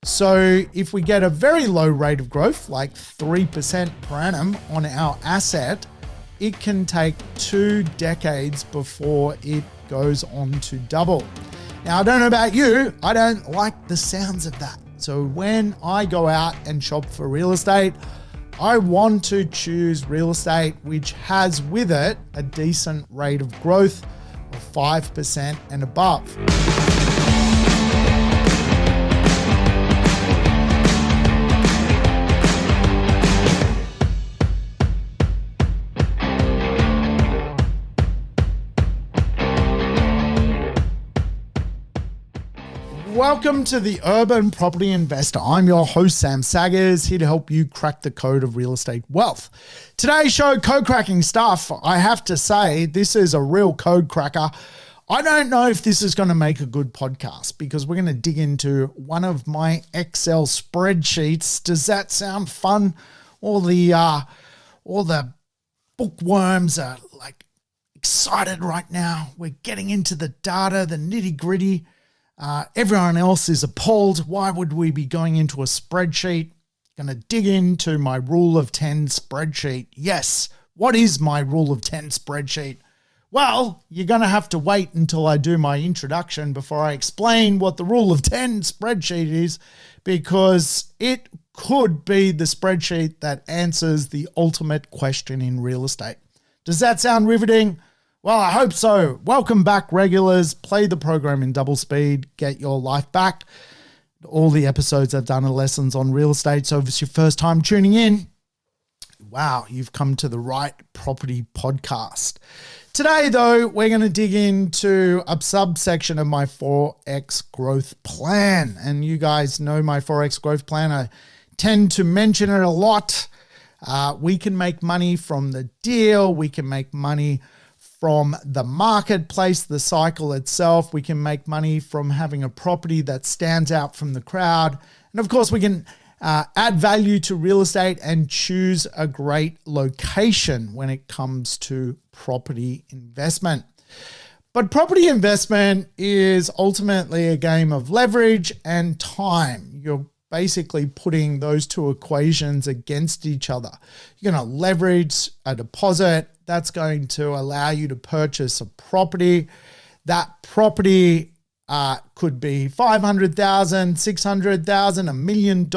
So if we get a very low rate of growth, like 3% per annum on our asset, it can take 2 decades before it goes on to double. Now, I don't know about you, I don't like the sounds of that. So when I go out and shop for real estate, I want to choose real estate which has with it a decent rate of growth of 5% and above. Welcome to the Urban Property Investor. I'm your host, Sam Saggers, here to help you crack the code of real estate wealth. Today's show, code cracking stuff. I have to say, this is a real code cracker. I don't know if this is going to make a good podcast because we're going to dig into one of my Excel spreadsheets. Does that sound fun? All the bookworms are like excited right now. We're getting into the data, the nitty gritty. Everyone else is appalled. Why would we be going into a spreadsheet? Going to dig into my rule of 10 spreadsheet. Yes. What is my rule of 10 spreadsheet? Well, you're going to have to wait until I do my introduction before I explain what the rule of 10 spreadsheet is, because it could be the spreadsheet that answers the ultimate question in real estate. Does that sound riveting? Well, I hope so. Welcome back, regulars. Play the program in double speed. Get your life back. All the episodes I've done are lessons on real estate. So if it's your first time tuning in, wow, you've come to the right property podcast. Today, though, we're going to dig into a subsection of my 4X growth plan. And you guys know my 4X growth plan. I tend to mention it a lot. We can make money from the deal. We can make money from the marketplace, the cycle itself. We can make money from having a property that stands out from the crowd. And of course, we can add value to real estate and choose a great location when it comes to property investment. But property investment is ultimately a game of leverage and time. You're basically putting those two equations against each other. You're going to leverage a deposit. That's going to allow you to purchase a property. That property could be $500,000, $600,000, $1 million.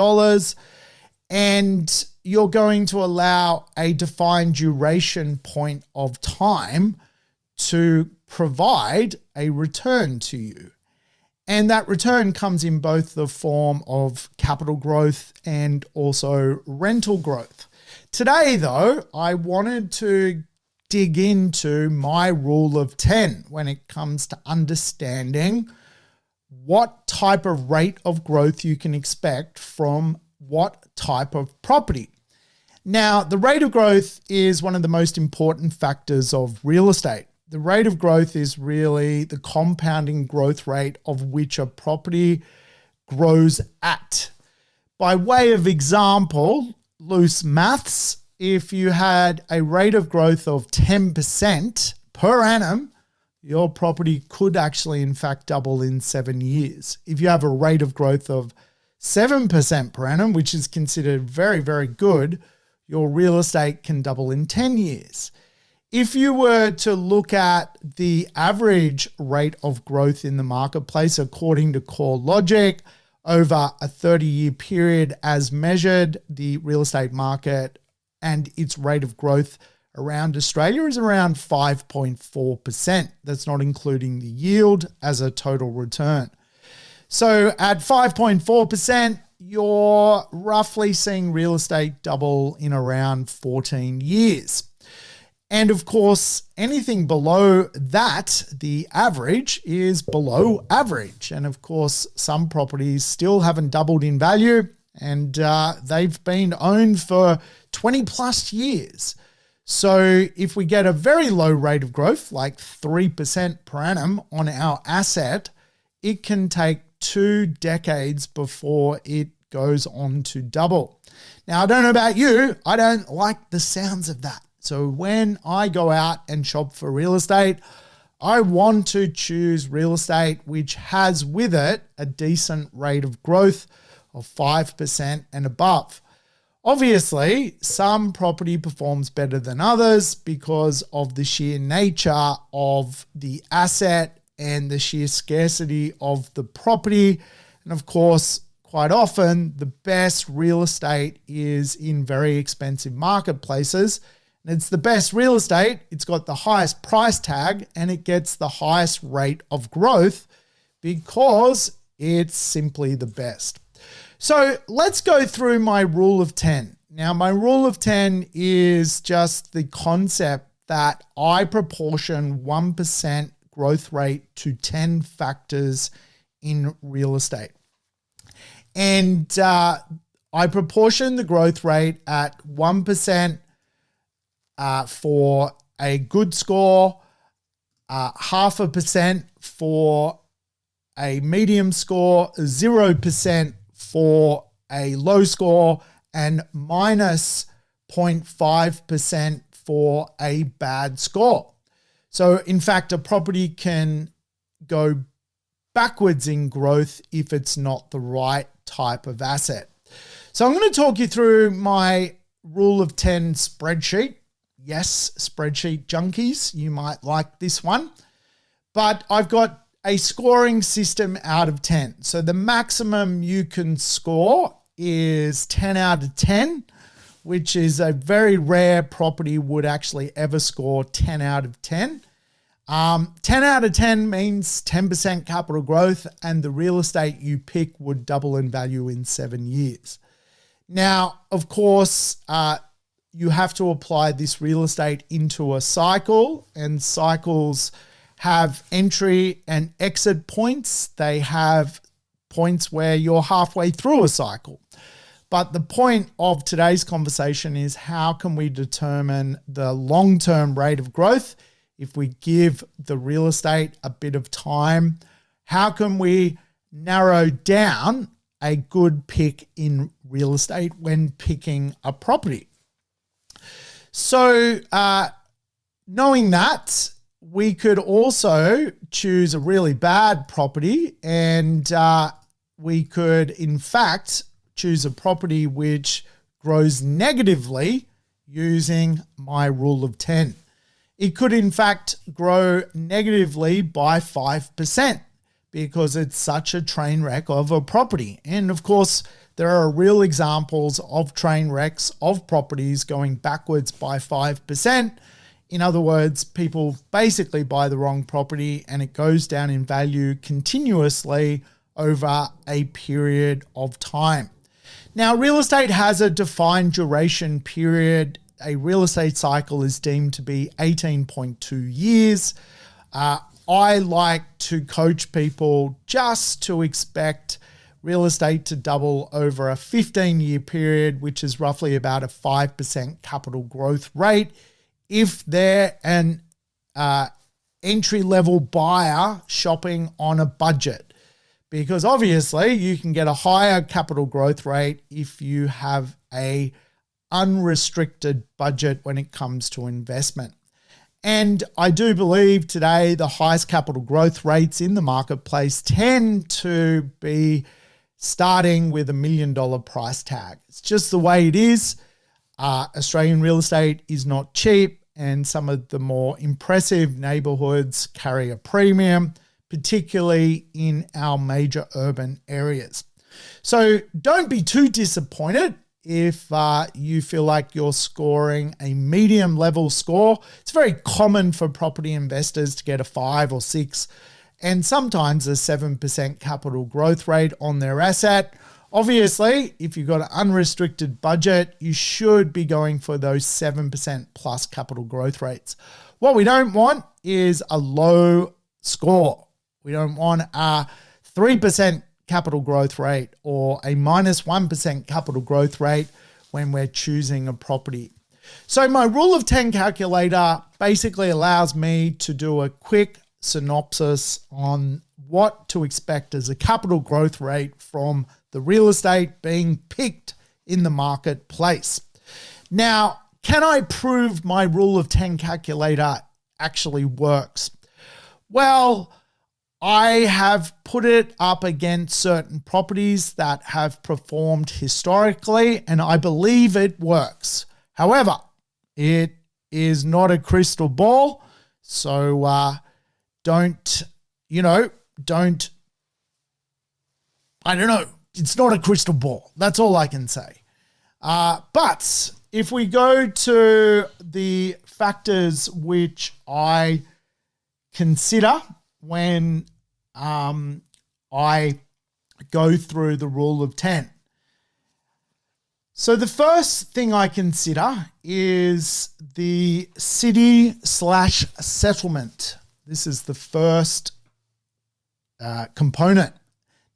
And you're going to allow a defined duration point of time to provide a return to you. And that return comes in both the form of capital growth and also rental growth. Today, though, I wanted to dig into my rule of 10 when it comes to understanding what type of rate of growth you can expect from what type of property. Now, the rate of growth is one of the most important factors of real estate. The rate of growth is really the compounding growth rate of which a property grows at. By way of example, loose maths, if you had a rate of growth of 10% per annum, your property could actually, in fact, double in 7 years. If you have a rate of growth of 7% per annum, which is considered very, very good, your real estate can double in 10 years. If you were to look at the average rate of growth in the marketplace, according to CoreLogic, over a 30-year period as measured, the real estate market and its rate of growth around Australia is around 5.4%. That's not including the yield as a total return. So at 5.4%, you're roughly seeing real estate double in around 14 years. And of course, anything below that, the average is below average. And of course, some properties still haven't doubled in value, and they've been owned for 20 plus years. So if we get a very low rate of growth, like 3% per annum on our asset, it can take 2 decades before it goes on to double. Now, I don't know about you, I don't like the sounds of that. So when I go out and shop for real estate, I want to choose real estate which has with it a decent rate of growth of 5% and above. Obviously, some property performs better than others because of the sheer nature of the asset and the sheer scarcity of the property. And of course, quite often, the best real estate is in very expensive marketplaces. And it's the best real estate, it's got the highest price tag, and it gets the highest rate of growth because it's simply the best. So let's go through my rule of 10. Now, my rule of 10 is just the concept that I proportion 1% growth rate to 10 factors in real estate. And I proportion the growth rate at 1% for a good score, 0.5% for a medium score, 0% for a low score, and minus 0.5% for a bad score. So in fact, a property can go backwards in growth if it's not the right type of asset. So I'm going to talk you through my rule of 10 spreadsheet. Yes, spreadsheet junkies, you might like this one. But I've got a scoring system out of 10. So the maximum you can score is 10 out of 10, which is a very rare property would actually ever score 10 out of 10. 10 out of 10 means 10% capital growth, and the real estate you pick would double in value in 7 years. Now, of course, you have to apply this real estate into a cycle, and cycles have entry and exit points. They have points where you're halfway through a cycle. But the point of today's conversation is how can we determine the long-term rate of growth if we give the real estate a bit of time? How can we narrow down a good pick in real estate when picking a property? So knowing that, we could also choose a really bad property, and we could, in fact, choose a property which grows negatively using my rule of 10. It could, in fact, grow negatively by 5% because it's such a train wreck of a property. And of course, there are real examples of train wrecks of properties going backwards by 5%. In other words, people basically buy the wrong property and it goes down in value continuously over a period of time. Now, real estate has a defined duration period. A real estate cycle is deemed to be 18.2 years. I like to coach people just to expect real estate to double over a 15-year period, which is roughly about a 5% capital growth rate, if they're an entry-level buyer shopping on a budget. Because obviously you can get a higher capital growth rate if you have a unrestricted budget when it comes to investment. And I do believe today the highest capital growth rates in the marketplace tend to be starting with $1 million price tag. It's just the way it is. Australian real estate is not cheap, and some of the more impressive neighborhoods carry a premium, particularly in our major urban areas. So don't be too disappointed if you feel like you're scoring a medium level score. It's very common for property investors to get a 5 or 6 and sometimes a 7% capital growth rate on their asset. Obviously, if you've got an unrestricted budget, you should be going for those 7% plus capital growth rates. What we don't want is a low score. We don't want a 3% capital growth rate or a minus 1% capital growth rate when we're choosing a property. So my rule of 10 calculator basically allows me to do a quick synopsis on what to expect as a capital growth rate from the real estate being picked in the marketplace. Now, can I prove my rule of 10 calculator actually works? Well, I have put it up against certain properties that have performed historically, and I believe it works. However, it is not a crystal ball, so don't, I don't know. It's not a crystal ball. That's all I can say. But if we go to the factors which I consider when I go through the rule of 10. So the first thing I consider is the city/settlement. This is the first component.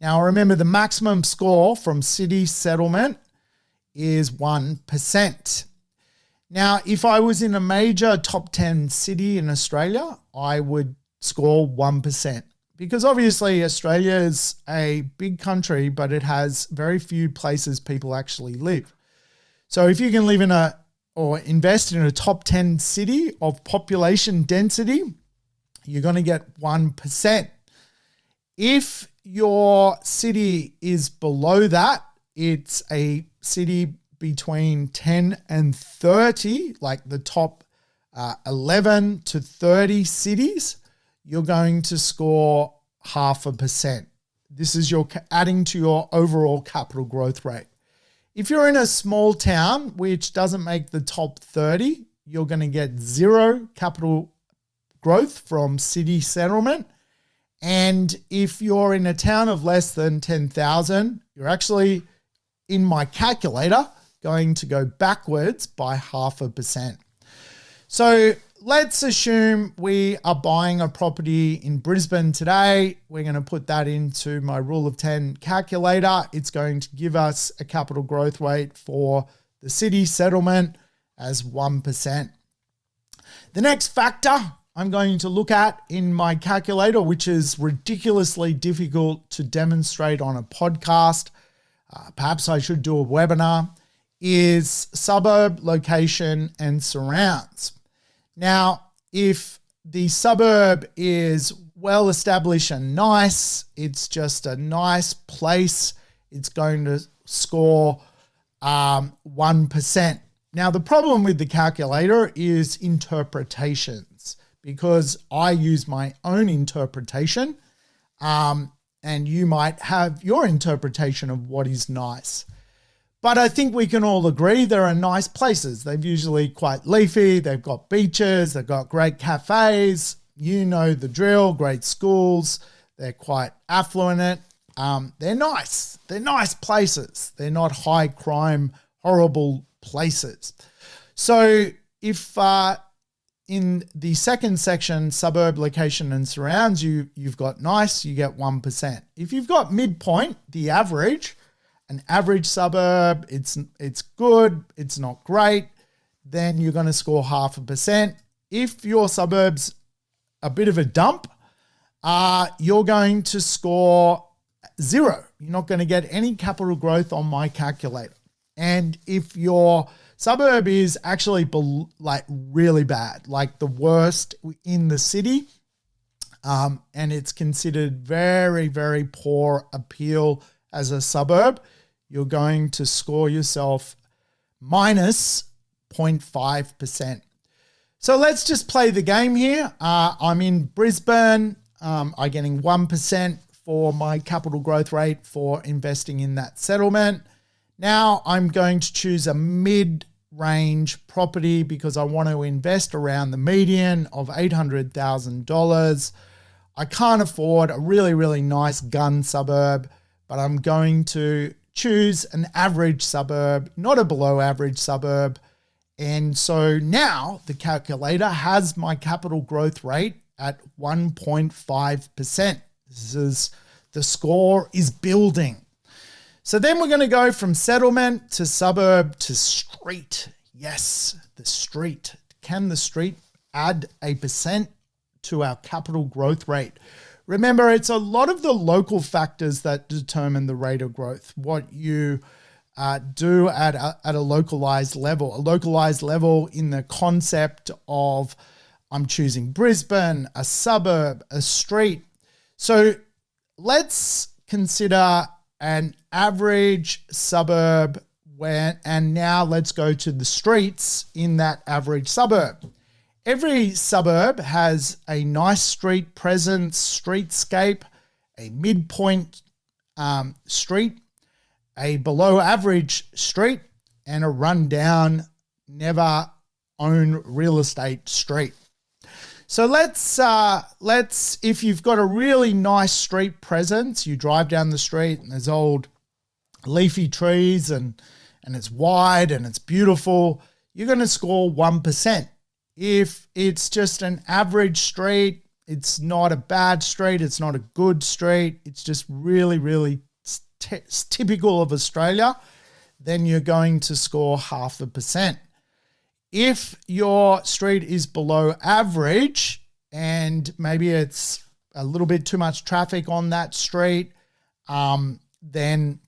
Now remember, the maximum score from city settlement is 1%. Now, if I was in a major top 10 city in Australia, I would score 1%, because obviously Australia is a big country, but it has very few places people actually live. So if you can live in or invest in a top 10 city of population density, you're going to get 1%. If your city is below that, it's a city between 10 and 30, like the top 11 to 30 cities, you're going to score 0.5%. This is your adding to your overall capital growth rate. If you're in a small town which doesn't make the top 30, you're going to get 0 capital growth from city settlement. And if you're in a town of less than 10,000, you're actually, in my calculator, going to go backwards by 0.5%. So let's assume we are buying a property in Brisbane today. We're going to put that into my rule of 10 calculator. It's going to give us a capital growth rate for the city settlement as 1%. The next factor I'm going to look at in my calculator, which is ridiculously difficult to demonstrate on a podcast, perhaps I should do a webinar, is suburb, location, and surrounds. Now, if the suburb is well established and nice, it's just a nice place, it's going to score 1%. Now, the problem with the calculator is interpretations, because I use my own interpretation, and you might have your interpretation of what is nice. But I think we can all agree there are nice places. They're usually quite leafy. They've got beaches. They've got great cafes. You know the drill, great schools. They're quite affluent. They're nice. They're nice places. They're not high crime, horrible places. So if in the second section, suburb, location, and surrounds, you've got nice, you get 1%. If you've got midpoint, the average, an average suburb, it's good, it's not great, then you're going to score 0.5%. If your suburb's a bit of a dump, you're going to score 0. You're not going to get any capital growth on my calculator. And if your suburb is actually like really bad, like the worst in the city, and it's considered very, very poor appeal as a suburb, you're going to score yourself minus 0.5%. So let's just play the game here. I'm in Brisbane. I'm getting 1% for my capital growth rate for investing in that settlement. Now I'm going to choose a mid-range property because I want to invest around the median of $800,000. I can't afford a really, really nice gun suburb, but I'm going to choose an average suburb, not a below average suburb. And so now the calculator has my capital growth rate at 1.5%. This is, the score is building. So then we're going to go from settlement to suburb to street. Yes, the street. Can the street add a percent to our capital growth rate? Remember, it's a lot of the local factors that determine the rate of growth, what you do at a localized level in the concept of I'm choosing Brisbane, a suburb, a street. So let's consider an average suburb and now let's go to the streets in that average suburb. Every suburb has a nice street presence, streetscape, a midpoint street, a below average street, and a rundown, never own real estate street. So let's if you've got a really nice street presence, you drive down the street and there's old leafy trees and it's wide and it's beautiful, you're going to score 1%. If it's just an average street, it's not a bad street, it's not a good street, it's just really, really typical of Australia, then you're going to score 0.5%. If your street is below average and maybe it's a little bit too much traffic on that street, then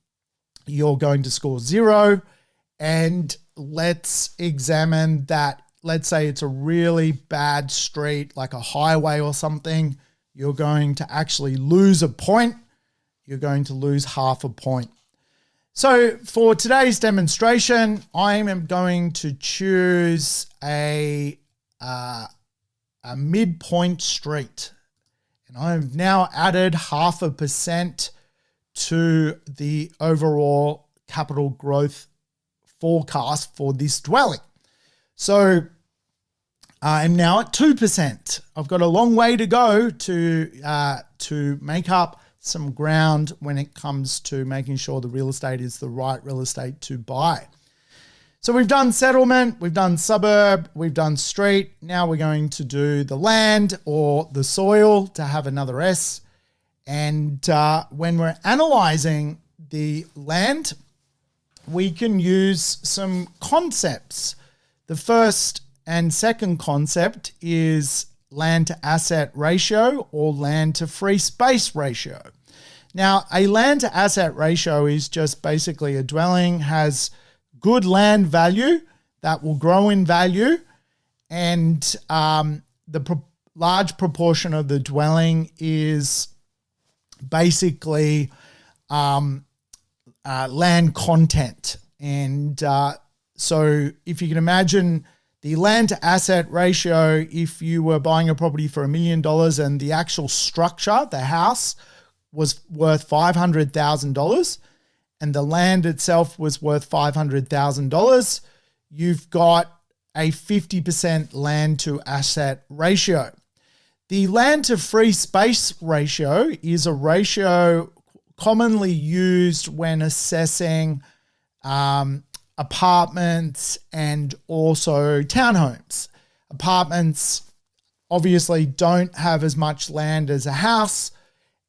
you're going to score 0. And let's examine that. Let's say it's a really bad street, like a highway or something. You're going to actually lose a point. You're going to lose 0.5 point. So for today's demonstration, I am going to choose a midpoint street. And I've now added 0.5% to the overall capital growth forecast for this dwelling. So I'm now at 2%. I've got a long way to go to make up some ground when it comes to making sure the real estate is the right real estate to buy. So we've done settlement, we've done suburb, we've done street. Now we're going to do the land or the soil to have another S. And when we're analyzing the land, we can use some concepts. The first and second concept is land to asset ratio or land to free space ratio. Now, a land to asset ratio is just basically a dwelling has good land value that will grow in value, and the large proportion of the dwelling is basically land content. And so if you can imagine the land to asset ratio, if you were buying a property for $1 million and the actual structure, the house, was worth $500,000 and the land itself was worth $500,000, you've got a 50% land to asset ratio. The land to free space ratio is a ratio commonly used when assessing apartments and also townhomes. Apartments obviously don't have as much land as a house,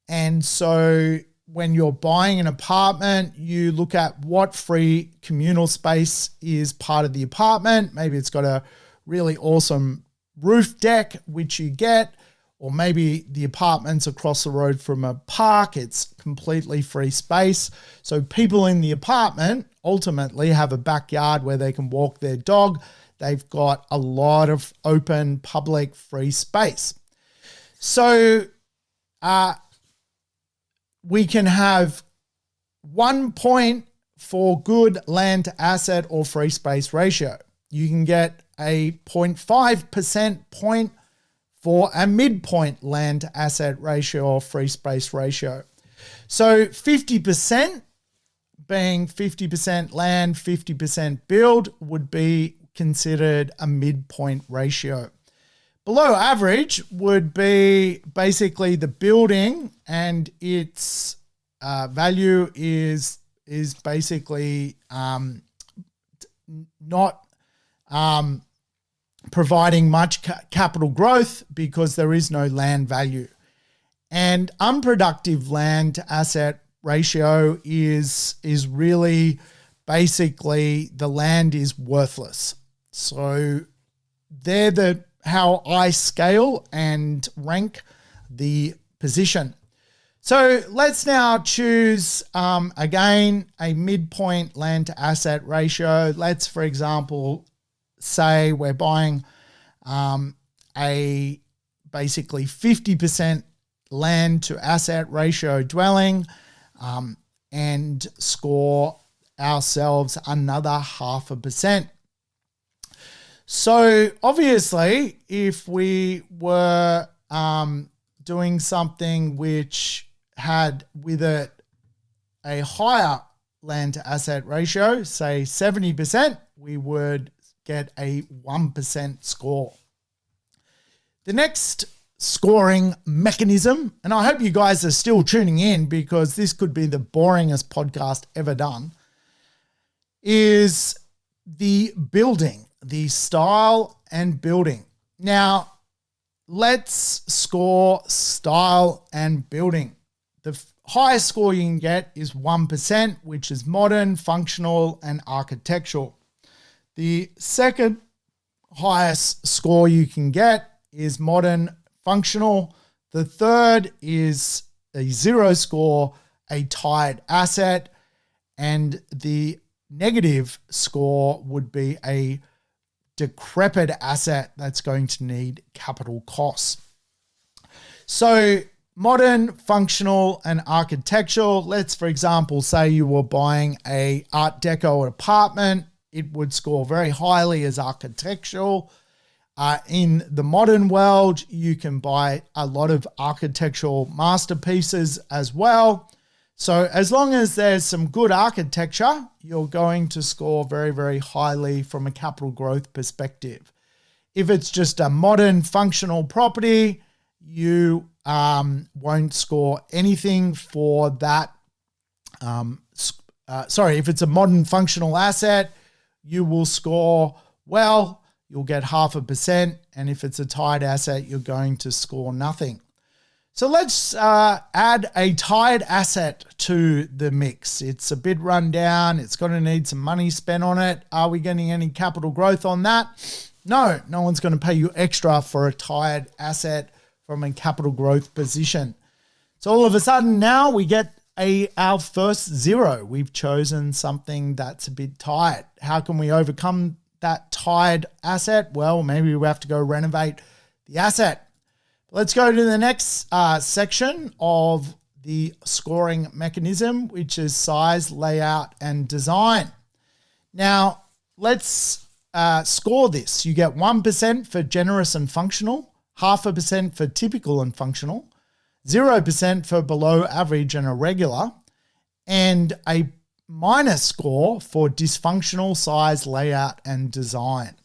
and so when you're buying an apartment, you look at what free communal space is part of the apartment. Maybe it's got a really awesome roof deck, which you get, or maybe the apartment's across the road from a park. It's completely free space. So people in the apartment ultimately have a backyard where they can walk their dog. They've got a lot of open public free space. So we can have 1 point for good land to asset or free space ratio. You can get a 0.5% point for a midpoint land to asset ratio or free space ratio. So 50% being 50% land, 50% build would be considered a midpoint ratio. Below average would be basically the building and its value is basically not providing much capital growth because there is no land value. And unproductive land to asset ratio is really basically the land is worthless. So they're how I scale and rank the position. So let's now choose, again, a midpoint land to asset ratio. Let's, for example, say we're buying a basically 50% land to asset ratio dwelling and score ourselves another 0.5%. So obviously, if we were doing something which had with it a higher land to asset ratio, say 70%, we would get a 1% score. The next scoring mechanism, and I hope you guys are still tuning in because this could be the boringest podcast ever done, is the building, the style and building. Now, let's score style and building. The highest score you can get is 1%, which is modern, functional, and architectural. The second highest score you can get is modern, functional. The third is a 0 score, a tied asset, and the negative score would be a decrepit asset that's going to need capital costs. So modern, functional, and architectural. Let's, for example, say you were buying a Art Deco apartment. It would score very highly as architectural. In the modern world, you can buy a lot of architectural masterpieces as well. So as long as there's some good architecture, you're going to score very, very highly from a capital growth perspective. If it's just a modern functional property, you won't score anything for that. If it's a modern functional asset, you will score well, you'll get 0.5%. And if it's a tied asset, you're going to score nothing. So let's add a tied asset to the mix. It's a bit run down. It's going to need some money spent on it. Are we getting any capital growth on that? No one's going to pay you extra for a tied asset from a capital growth position. So all of a sudden now we get our first 0. We've chosen something that's a bit tied. How can we overcome that tied asset? Well, maybe we have to go renovate the asset. Let's go to the next section of the scoring mechanism, which is size, layout, and design. Now, let's score this. You get 1% for generous and functional, 0.5% for typical and functional, 0% for below average and irregular, and a minus score for dysfunctional, size, layout, and design.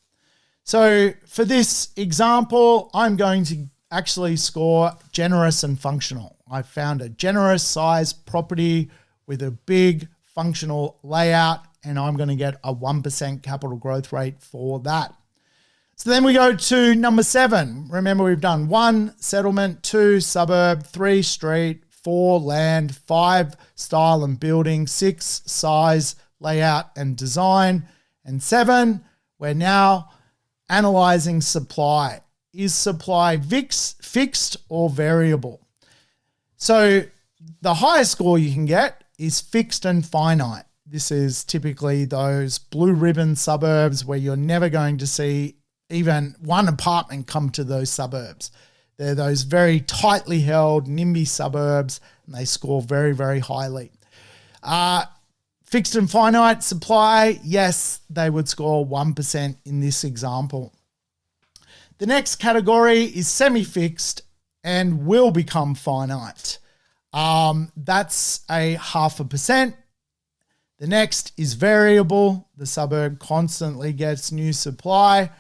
So for this example, I'm going to actually score generous and functional. I found a generous size property with a big functional layout, and I'm going to get a 1% capital growth rate for that. So then we go to number 7. Remember, we've done 1, settlement, 2, suburb, 3, street, 4, land, 5, style and building, 6, size, layout, and design, and 7, we're now analyzing supply. Is supply fixed or variable? So the highest score you can get is fixed and finite. This is typically those blue ribbon suburbs where you're never going to see even one apartment come to those suburbs. They're those very tightly held NIMBY suburbs, and they score very, very highly. Fixed and finite supply, yes, they would score 1% in this example. The next category is semi-fixed and will become finite. That's a 0.5%. The next is variable. The suburb constantly gets new supply.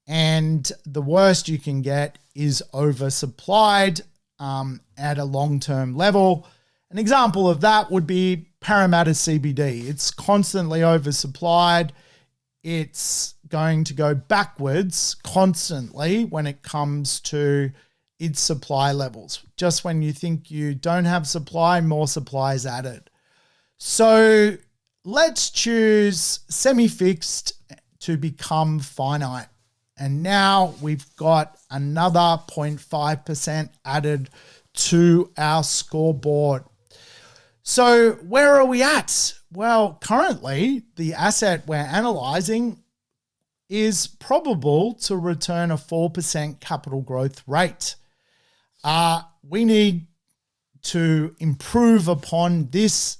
And the worst you can get is oversupplied at a long-term level. An example of that would be Parramatta CBD. It's constantly oversupplied. It's going to go backwards constantly when it comes to its supply levels. Just when you think you don't have supply, more supply is added. So let's choose semi-fixed to become finite. And now we've got another 0.5% added to our scoreboard. So where are we at? Well, currently the asset we're analysing is probable to return a 4% capital growth rate. we need to improve upon this.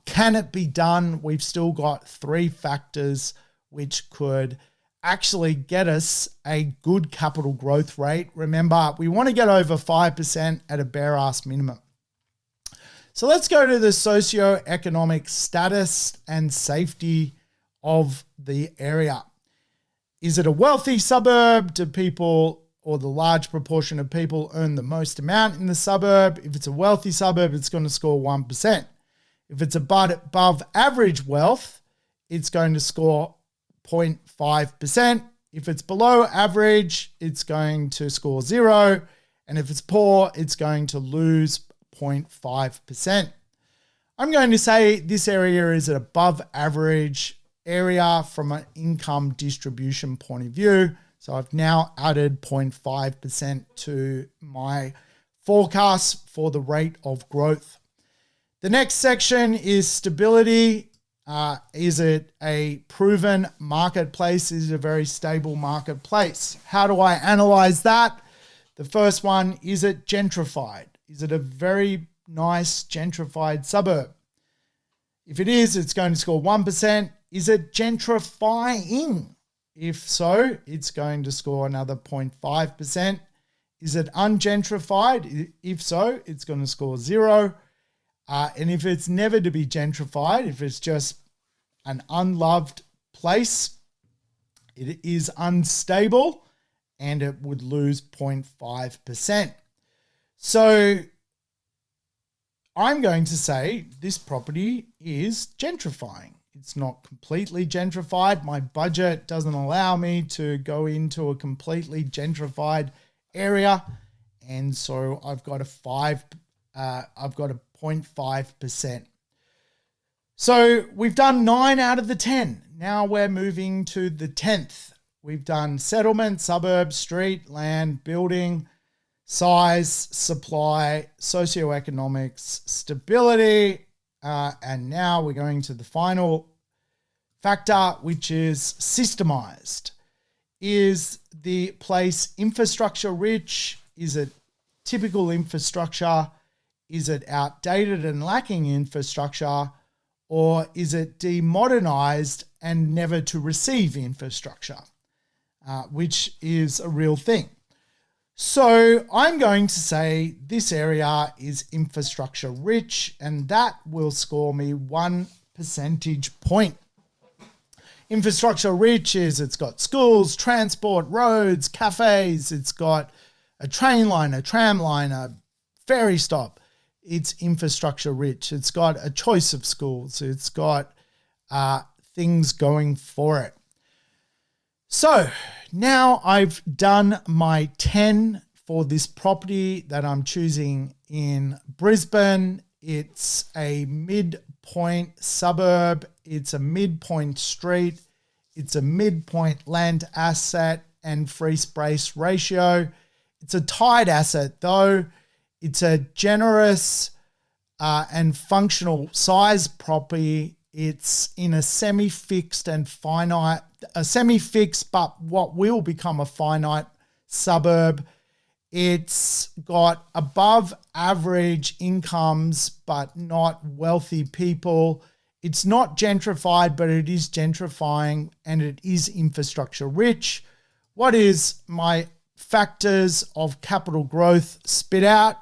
Can it be done? We've still got 3 factors which could actually get us a good capital growth rate. Remember, we want to get over 5% at a bare ass minimum. So let's go to the socioeconomic status and safety of the area. Is it a wealthy suburb? Do people, or the large proportion of people, earn the most amount in the suburb? If it's a wealthy suburb, it's going to score 1%. If it's above average wealth, it's going to score 0.5%. If it's below average, it's going to score 0. And if it's poor, it's going to lose 0.5%. I'm going to say this area is an above average area from an income distribution point of view. So I've now added 0.5% to my forecast for the rate of growth. The next section is stability. Is it a proven marketplace? Is it a very stable marketplace? How do I analyze that? The first one, is it gentrified? Is it a very nice gentrified suburb? If it is, it's going to score 1%. Is it gentrifying? If so, it's going to score another 0.5%. Is it ungentrified? If so, it's going to score 0. And if it's never to be gentrified, if it's just an unloved place, it is unstable and it would lose 0.5%. So I'm going to say this property is gentrifying. It's not completely gentrified. My budget doesn't allow me to go into a completely gentrified area. And so I've got a 0.5%. So we've done 9 out of the 10. Now we're moving to the 10th. We've done settlement, suburb, street, land, building, size, supply, socioeconomics, stability, and now we're going to the final factor, which is systemized. Is the place infrastructure rich? Is it typical infrastructure? Is it outdated and lacking infrastructure? Or is it demodernized and never to receive infrastructure, which is a real thing? So I'm going to say this area is infrastructure rich, and that will score me 1 percentage point. Infrastructure rich is it's got schools, transport, roads, cafes, it's got a train line, a tram line, a ferry stop. It's infrastructure rich. It's got a choice of schools. It's got things going for it. So now I've done my 10 for this property that I'm choosing in Brisbane. It's a midpoint suburb. It's a midpoint street. It's a midpoint land asset and free space ratio. It's a tied asset though. It's a generous and functional size property. It's in a semi-fixed and finite, a semi-fixed but what will become a finite suburb. It's got above average incomes but not wealthy people. It's not gentrified, but it is gentrifying and it is infrastructure rich. What is my factors of capital growth spit out?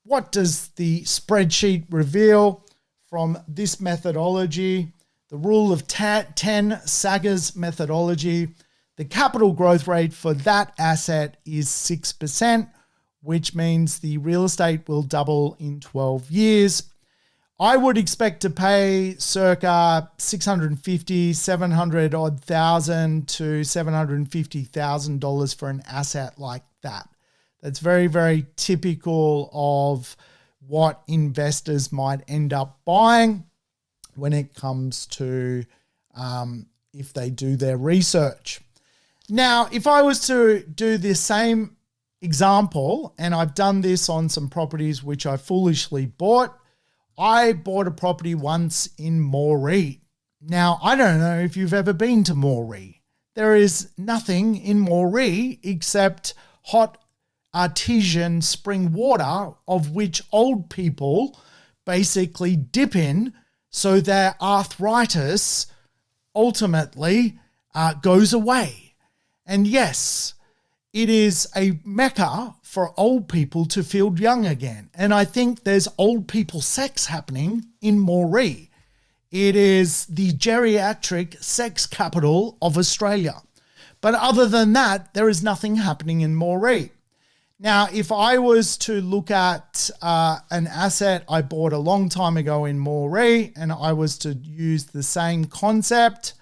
What does the spreadsheet reveal from this methodology? The rule of 10 Saga's methodology. The capital growth rate for that asset is 6%, which means the real estate will double in 12 years. I would expect to pay circa $700,000 to $750,000 for an asset like that. That's very, very typical of what investors might end up buying when it comes to if they do their research. Now, if I was to do the same example, and I've done this on some properties which I foolishly bought, I bought a property once in Moree. Now, I don't know if you've ever been to Moree. There is nothing in Moree except hot artesian spring water of which old people basically dip in so their arthritis ultimately goes away. And yes, it is a mecca for old people to feel young again. And I think there's old people sex happening in Moree. It is the geriatric sex capital of Australia. But other than that, there is nothing happening in Moree. Now, if I was to look at an asset I bought a long time ago in Moree and I was to use the same concept,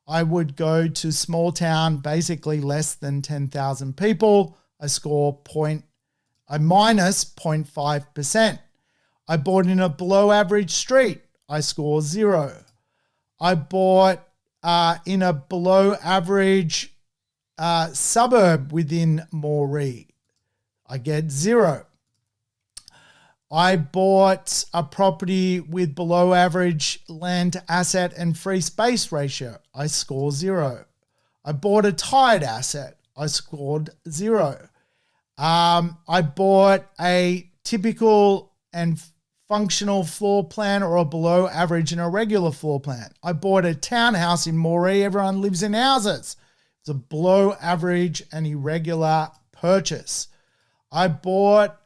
I would go to small town, basically less than 10,000 people. I score minus 0.5%. I bought in a below average street. I score 0. I bought in a below average suburb within Moree. I get 0. I bought a property with below average land to asset and free space ratio. I score 0. I bought a tired asset. I scored 0. I bought a typical and functional floor plan or a below average and a regular floor plan. I bought a townhouse in Moree. Everyone lives in houses. It's a below average and irregular purchase. I bought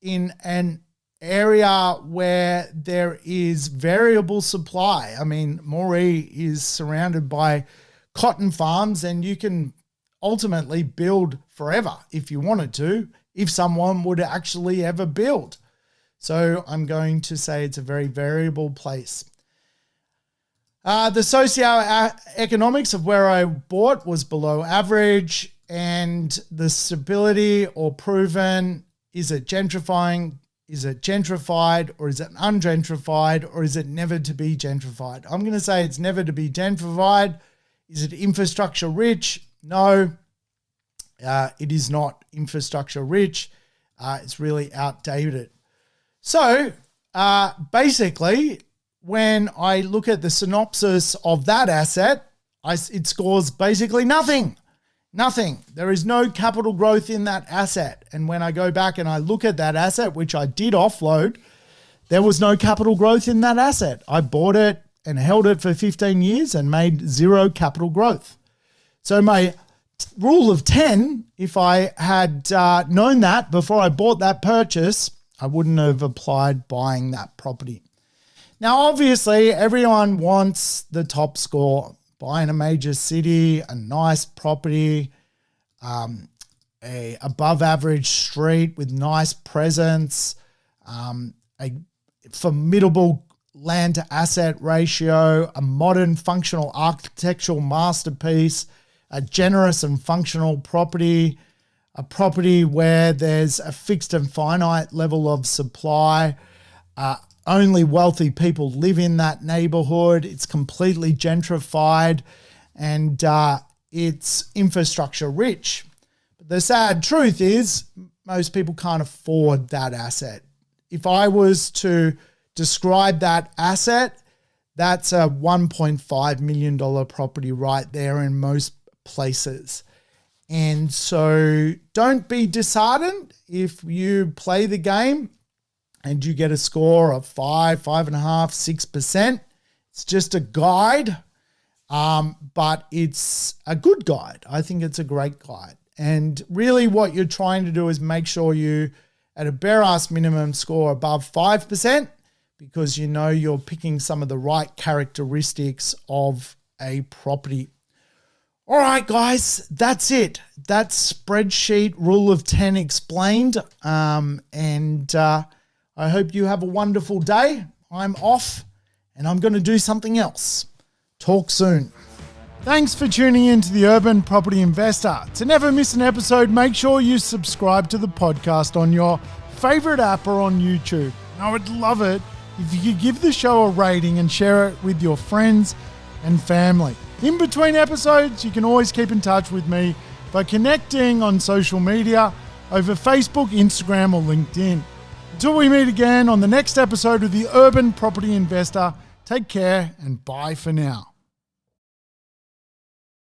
in an area where there is variable supply. I mean, Moree is surrounded by cotton farms and you can ultimately build forever if you wanted to, if someone would actually ever build. So I'm going to say it's a very variable place. The socioeconomics of where I bought was below average, and the stability or proven, is it gentrifying, is it gentrified, or is it ungentrified, or is it never to be gentrified? I'm going to say it's never to be gentrified. Is it infrastructure rich? No, it is not infrastructure rich. It's really outdated. So basically, when I look at the synopsis of that asset, it scores basically nothing. Nothing. There is no capital growth in that asset. And when I go back and I look at that asset, which I did offload, there was no capital growth in that asset. I bought it and held it for 15 years and made 0 capital growth. So my rule of 10, if I had known that before I bought that purchase, I wouldn't have applied buying that property. Now, obviously, everyone wants the top score. Buy in a major city, a nice property, a above average street with nice presence, a formidable land to asset ratio, a modern functional architectural masterpiece, a generous and functional property, a property where there's a fixed and finite level of supply, only wealthy people live in that neighborhood. It's completely gentrified and it's infrastructure rich. But the sad truth is most people can't afford that asset. If I was to describe that asset, that's a $1.5 million property right there in most places. And so don't be disheartened if you play the game and you get a score of 5, 5.5, 6%. It's just a guide, but it's a good guide. I think it's a great guide. And really what you're trying to do is make sure you, at a bare ass minimum, score above 5% because you know you're picking some of the right characteristics of a property. All right, guys, that's it. That's spreadsheet rule of 10 explained. I hope you have a wonderful day. I'm off and I'm going to do something else. Talk soon. Thanks for tuning in to the Urban Property Investor. To never miss an episode, make sure you subscribe to the podcast on your favorite app or on YouTube. I would love it if you could give the show a rating and share it with your friends and family. In between episodes, you can always keep in touch with me by connecting on social media over Facebook, Instagram, or LinkedIn. Until we meet again on the next episode of the Urban Property Investor, take care and bye for now.